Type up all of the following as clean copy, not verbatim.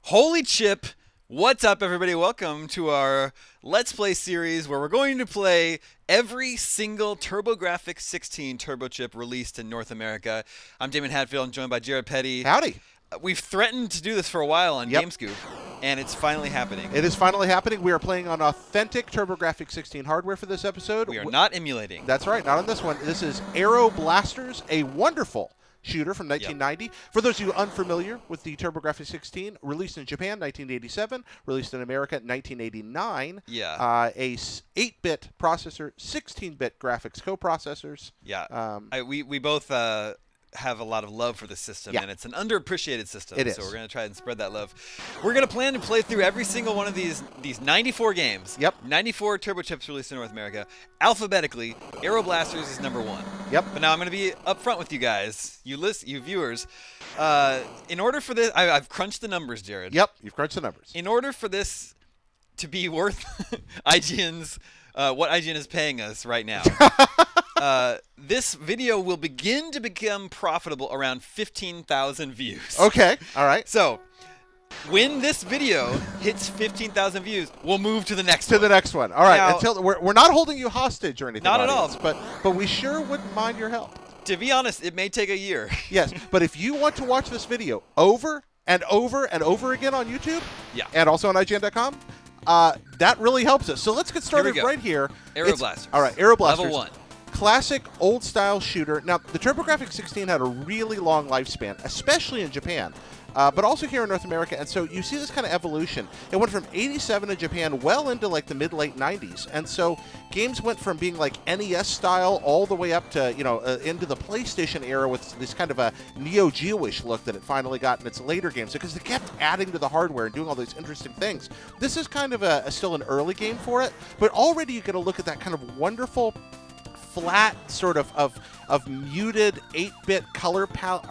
Holy Chip! What's up, everybody? Welcome to our Let's Play series where we're going to play every single TurboGrafx-16 Turbo Chip released in North America. I'm Damon Hatfield. I'm joined by Jared Petty. Howdy. We've threatened to do this for a while on Yep. GameScoop, and it's finally happening. It is finally happening. We are playing on authentic TurboGrafx-16 hardware for this episode. We are not emulating. That's right, not on this one. This is Aero Blasters, a wonderful shooter from 1990. For those of you unfamiliar with the TurboGrafx-16, released in Japan 1987, released in America 1989. Yeah. A 8-bit processor, 16-bit graphics coprocessors. Yeah. We both have a lot of love for the system, Yeah. and it's an underappreciated system. It is. So we're going to try and spread that love. We're going to plan to play through every single one of these 94 games. Yep. 94 Turbo Chips released in North America. Alphabetically, Aero Blasters is number 1. Yep. But now I'm going to be upfront with you guys, you viewers. In order for this, I've crunched the numbers, Jared. Yep, you've crunched the numbers. In order for this to be worth IGN's, what IGN is paying us right now, this video will begin to become profitable around 15,000 views. Okay, all right. So, when this video hits 15,000 views, we'll move to the next To one. the next one. All right, Now- until we're not holding you hostage or anything. Not at all. audience, but we sure wouldn't mind your help. To be honest, it may take a year. Yes, but if you want to watch this video over and over and over again on YouTube, Yeah. and also on IGN.com, that really helps us. So let's get started go. right here. Aero Blasters. All right, Aero Blasters. Level 1. Classic old-style shooter. Now, the TurboGrafx-16 had a really long lifespan, especially in Japan, but also here in North America. And so you see this kind of evolution. It went from 87 in Japan well into like the mid-late 90s. And so games went from being like NES style all the way up to, into the PlayStation era with this kind of a Neo Geo-ish look that it finally got in its later games because they kept adding to the hardware and doing all these interesting things. This is kind of still an early game for it, but already you get a look at that kind of wonderful flat sort of muted 8-bit color palette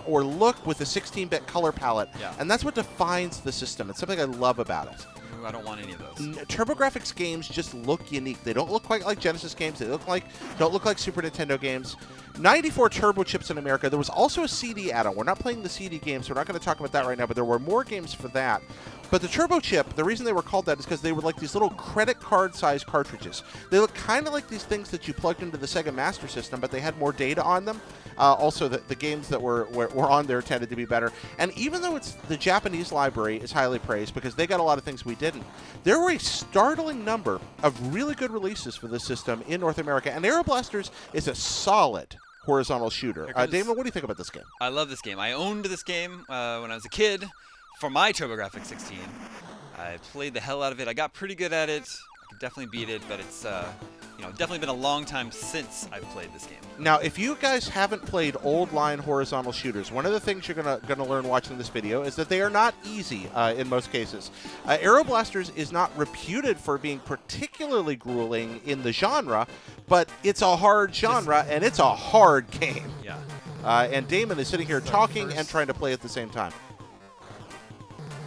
or look with a 16-bit color palette. Yeah. And that's what defines the system. It's something I love about it. Ooh, I don't want any of those. TurboGrafx games just look unique. They don't look quite like Genesis games. They don't look like Super Nintendo games. 94 Turbo Chips in America. There was also a CD add-on. We're not playing the CD games, so we're not going to talk about that right now, but there were more games for that. But the Turbo Chip, the reason they were called that is because they were like these little credit card-sized cartridges. They look kind of like these things that you plugged into the Sega Master System, but they had more data on them. Also, the games that were on there tended to be better. And even though the Japanese library is highly praised because they got a lot of things we didn't, there were a startling number of really good releases for this system in North America. And Aero Blasters is a solid horizontal shooter. Damon, what do you think about this game? I love this game. I owned this game when I was a kid for my TurboGrafx-16. I played the hell out of it. I got pretty good at it. I could definitely beat it, but it's definitely been a long time since I've played this game. Now, if you guys haven't played old line horizontal shooters, one of the things you're gonna learn watching this video is that they are not easy in most cases. Aero Blasters is not reputed for being particularly grueling in the genre, but it's a hard genre and it's a hard game. Yeah. And Damon is sitting here talking and trying to play at the same time.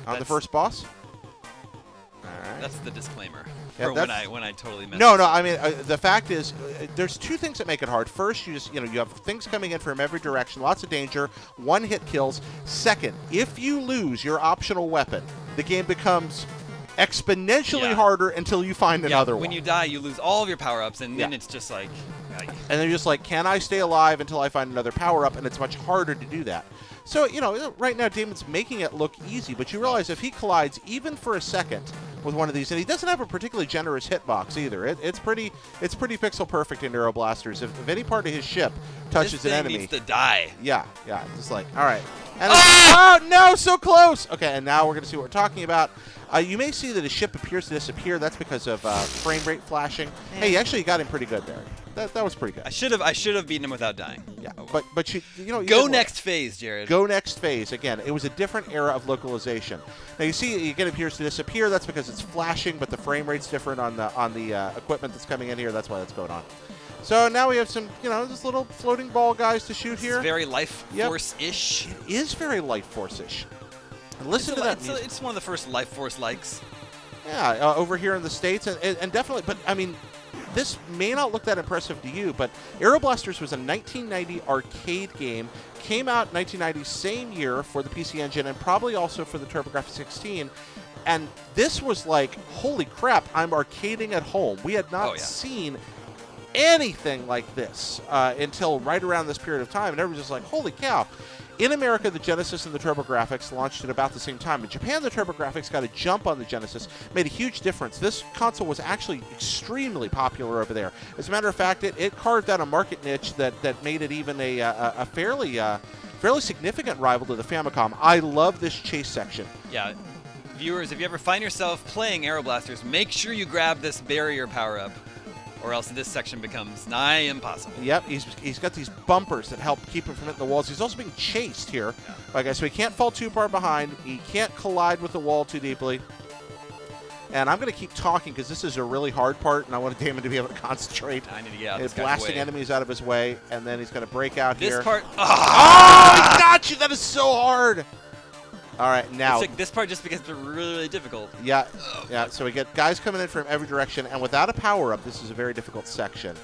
On the first boss? All right. That's the disclaimer. Yeah, For when I totally messed No, up. no. I mean, the fact is, there's two things that make it hard. First, you have things coming in from every direction, lots of danger, one-hit kills. Second, if you lose your optional weapon, the game becomes exponentially harder until you find another one. When you die, you lose all of your power-ups, and then Yeah. it's just like... And they're just like, can I stay alive until I find another power-up? And it's much harder to do that. So, right now Damon's making it look easy, but you realize if he collides even for a second with one of these, and he doesn't have a particularly generous hitbox either. It's pretty pixel perfect in Aero Blasters. If any part of his ship touches this an thing enemy, needs to die. yeah, just like, all right. And oh no, so close. Okay, and now we're going to see what we're talking about. You may see that his ship appears to disappear. That's because of frame rate flashing. Hey, you actually got him pretty good there. That was pretty good. I should have beaten him without dying. Yeah, but you Go did next phase, Jared. Go next phase. Again, it was a different era of localization. Now you see, it appears to disappear. That's because it's flashing, but the frame rate's different on the equipment that's coming in here. That's why that's going on. So now we have some, just little floating ball guys to shoot here. It's very Life Force-ish. It is very Life Force-ish. And listen to that music. It's one of the first Life Force likes. Yeah, over here in the States, and definitely, but I mean, this may not look that impressive to you, but Aero Blasters was a 1990 arcade game. Came out in 1990, same year for the PC Engine and probably also for the TurboGrafx-16. And this was like, holy crap, I'm arcading at home. We had not seen anything like this until right around this period of time. And everyone's just like, holy cow. In America, the Genesis and the TurboGrafx launched at about the same time. In Japan, the TurboGrafx got a jump on the Genesis, made a huge difference. This console was actually extremely popular over there. As a matter of fact, it carved out a market niche that made it even a fairly significant rival to the Famicom. I love this chase section. Yeah. Viewers, if you ever find yourself playing Aero Blasters, make sure you grab this barrier power-up, or else this section becomes nigh impossible. Yep, he's got these bumpers that help keep him from hitting the walls. He's also being chased here. Okay, so he can't fall too far behind. He can't collide with the wall too deeply. And I'm going to keep talking because this is a really hard part, and I want Damon to be able to concentrate. I need to get out of He's this guy's blasting way. enemies out of his way, and then he's going to break out This here. part... Oh, he got you! That is so hard! All right, now... It's like this part just becomes really, really difficult. Yeah, so we get guys coming in from every direction, and without a power-up, this is a very difficult section.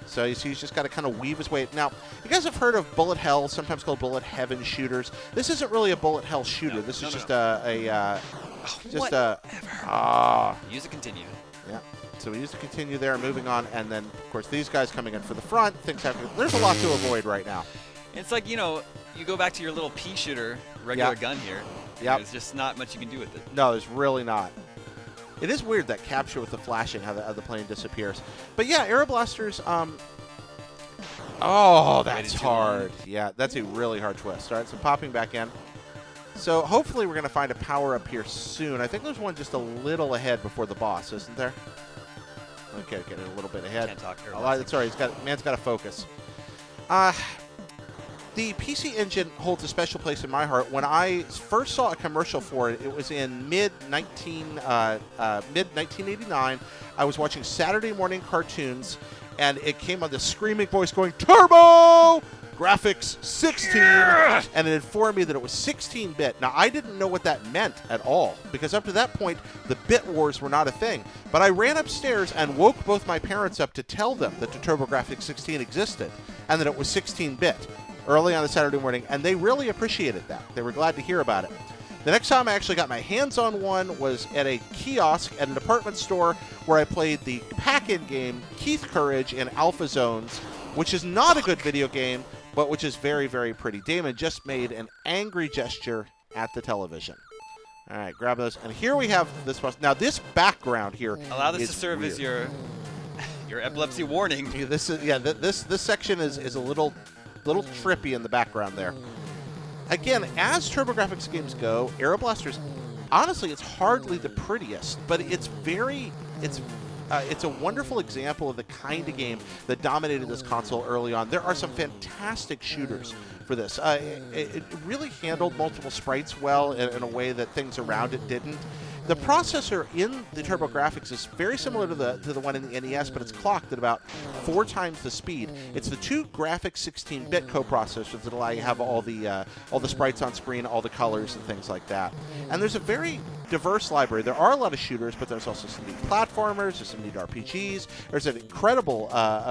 So you see he's just got to kind of weave his way. Now, you guys have heard of bullet hell, sometimes called bullet heaven shooters. This isn't really a bullet hell shooter. This is just Use a continue. Yeah. So we use to continue there, moving on, and then, of course, these guys coming in for the front. Things have to, there's a lot to avoid right now. It's like, you know, you go back to your little pea shooter, regular gun here. Yep. There's just not much you can do with it. No, there's really not. It is weird, that capture with the flashing, how the plane disappears. But yeah, Aero Blasters, oh, that's hard. Yeah, that's a really hard twist. All right, so popping back in. So hopefully we're going to find a power-up here soon. I think there's one just a little ahead before the boss, isn't there? Okay, get it a little bit ahead. Can't talk. Oh, that's all right. Man's got to focus. The PC Engine holds a special place in my heart. When I first saw a commercial for it, it was in mid-1989. I was watching Saturday morning cartoons, and it came on the screaming voice going, TurboGrafx-16, and it informed me that it was 16-bit. Now, I didn't know what that meant at all, because up to that point, the bit wars were not a thing. But I ran upstairs and woke both my parents up to tell them that the TurboGrafx-16 existed, and that it was 16-bit. Early on a Saturday morning, and they really appreciated that. They were glad to hear about it. The next time I actually got my hands on one was at a kiosk at a department store where I played the pack-in game Keith Courage in Alpha Zones, which is not a good video game, but which is very, very pretty. Damon just made an angry gesture at the television. All right, grab those. And here we have this. Now, this background here Allow this is to serve weird. as your epilepsy warning. Yeah, this section is a little trippy in the background there. Again, as TurboGrafx games go, Aero Blasters, honestly, it's hardly the prettiest, but it's a wonderful example of the kind of game that dominated this console early on. There are some fantastic shooters for this. It really handled multiple sprites well in a way that things around it didn't. The processor in the TurboGrafx is very similar to the one in the NES, but it's clocked at about 4 times the speed. It's the two Graphics 16-bit coprocessors that allow you to have all the sprites on screen, all the colors and things like that. And there's a very diverse library. There are a lot of shooters, but there's also some neat platformers, there's some neat RPGs, there's an incredible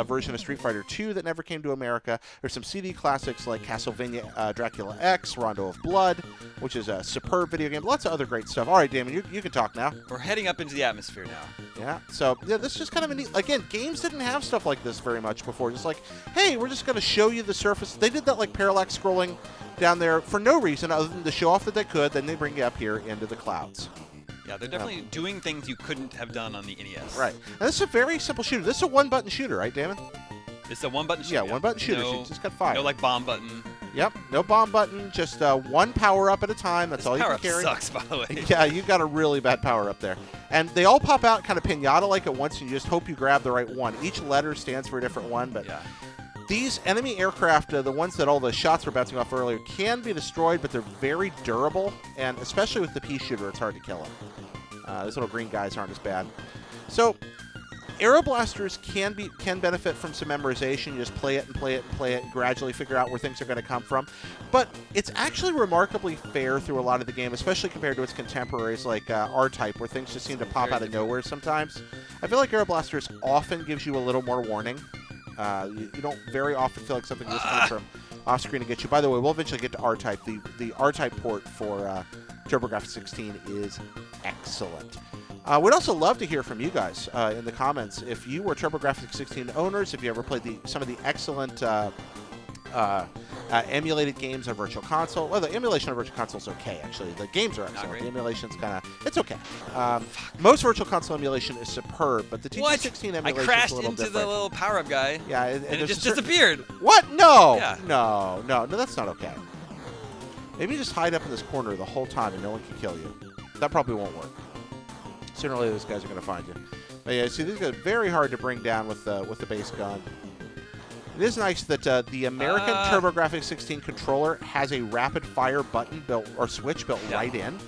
version of Street Fighter II that never came to America, there's some CD classics like Castlevania Dracula X, Rondo of Blood, which is a superb video game, lots of other great stuff. All right, Damon, you can talk now. We're heading up into the atmosphere now. Yeah, so yeah, this is just kind of a neat, again, games didn't have stuff like this very much before, just like, hey, we're just going to show you the surface. They did that like parallax scrolling down there for no reason other than to show off that they could, then they bring you up here into the clouds. Yeah, they're definitely doing things you couldn't have done on the NES. Right. And this is a very simple shooter. This is a one-button shooter, right, Damon? It's a one-button shooter. Yeah, one-button shooter. No, You just got fired. no, like, bomb button. Yep, no bomb button, just one power-up at a time. That's all you can carry. Power-up sucks, by the way. Yeah, you got a really bad power-up there. And they all pop out kind of pinata-like at once, and you just hope you grab the right one. Each letter stands for a different one, but Yeah. these enemy aircraft, the ones that all the shots were bouncing off earlier, can be destroyed, but they're very durable, and especially with the pea shooter, it's hard to kill them. Those little green guys aren't as bad. So Aero Blasters can benefit from some memorization. You just play it and play it and play it and gradually figure out where things are going to come from. But it's actually remarkably fair through a lot of the game, especially compared to its contemporaries like R-Type, where things just seem to pop out of nowhere sometimes. I feel like Aero Blasters often gives you a little more warning. You don't very often feel like something just comes from off screen to get you. By the way, we'll eventually get to R-Type. The R-Type port for TurboGrafx-16 is excellent. We'd also love to hear from you guys in the comments. If you were TurboGrafx-16 owners, if you ever played some of the excellent emulated games on Virtual Console. Well, the emulation on Virtual Console is okay, actually. The games are excellent. The emulation's kind of, it's okay. Most Virtual Console emulation is superb, but the TG16 emulation is a little different. I crashed into the little power-up guy. Yeah, and it just disappeared. What? No. Yeah. No, that's not okay. Maybe just hide up in this corner the whole time and no one can kill you. That probably won't work. Sooner or later, those guys are going to find you. But yeah, see, these guys are very hard to bring down with the base gun. It is nice that the American TurboGrafx-16 controller has a rapid-fire button built or switch built right in.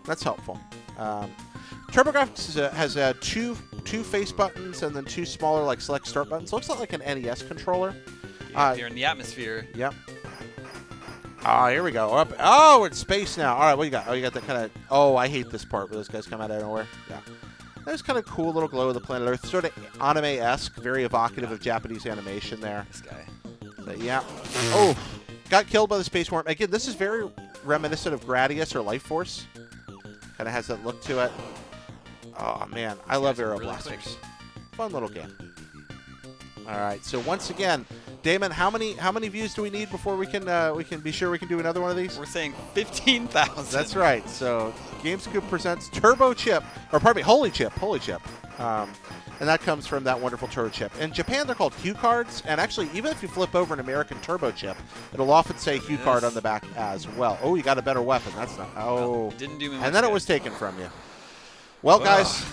That's helpful. TurboGrafx has two face buttons and then two smaller like select start buttons. Looks like an NES controller. You're in the atmosphere. Yep. Here we go. Up. Oh, it's space now. All right, what you got? Oh, you got that kind of. Oh, I hate this part where those guys come out of nowhere. Yeah. There's kind of cool little glow of the planet Earth, sort of anime-esque, very evocative of Japanese animation there. This guy. So, yeah. Oh, got killed by the space worm. Again, this is very reminiscent of Gradius or Life Force. Kind of has that look to it. Oh man, I love Aero Blasters. Fun little game. All right, so once again, Damon, how many views do we need before we can be sure we can do another one of these? We're saying 15,000. That's right. So GameScoop presents Turbo Chip, or pardon me, Holy Chip, and that comes from that wonderful Turbo Chip. In Japan, they're called Hue cards, and actually, even if you flip over an American Turbo Chip, it'll often say Hue card on the back as well. Oh, you got a better weapon. That's not. Oh, it didn't do me much and then good. It was taken from you. Well, guys.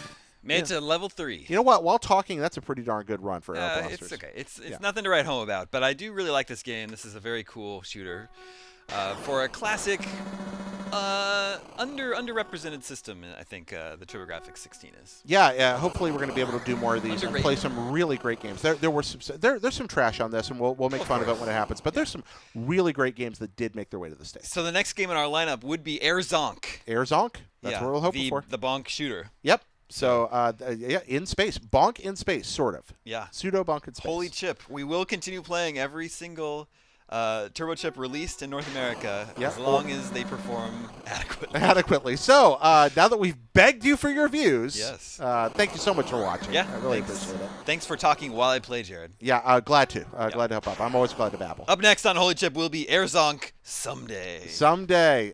Made it to level 3. You know what? While talking, that's a pretty darn good run for Aero Blasters. It's okay. It's nothing to write home about, but I do really like this game. This is a very cool shooter for a classic, underrepresented system. I think the TurboGrafx-16 is. Yeah. Hopefully, we're going to be able to do more of these and play some really great games. There's some trash on this, and we'll make fun of it when it happens. But there's some really great games that did make their way to the stage. So the next game in our lineup would be Air Zonk. Air Zonk. That's what we're hoping for. The bonk shooter. Yep. So, in space. Bonk in space, sort of. Yeah. Pseudo-bonk in space. Holy Chip. We will continue playing every single Turbo Chip released in North America as long as they perform adequately. So, now that we've begged you for your views, thank you so much for watching. Yeah, I really appreciate it. Thanks for talking while I play, Jared. Yeah, glad to. Glad to help out. I'm always glad to babble. Up next on Holy Chip will be Air Zonk Someday. Someday.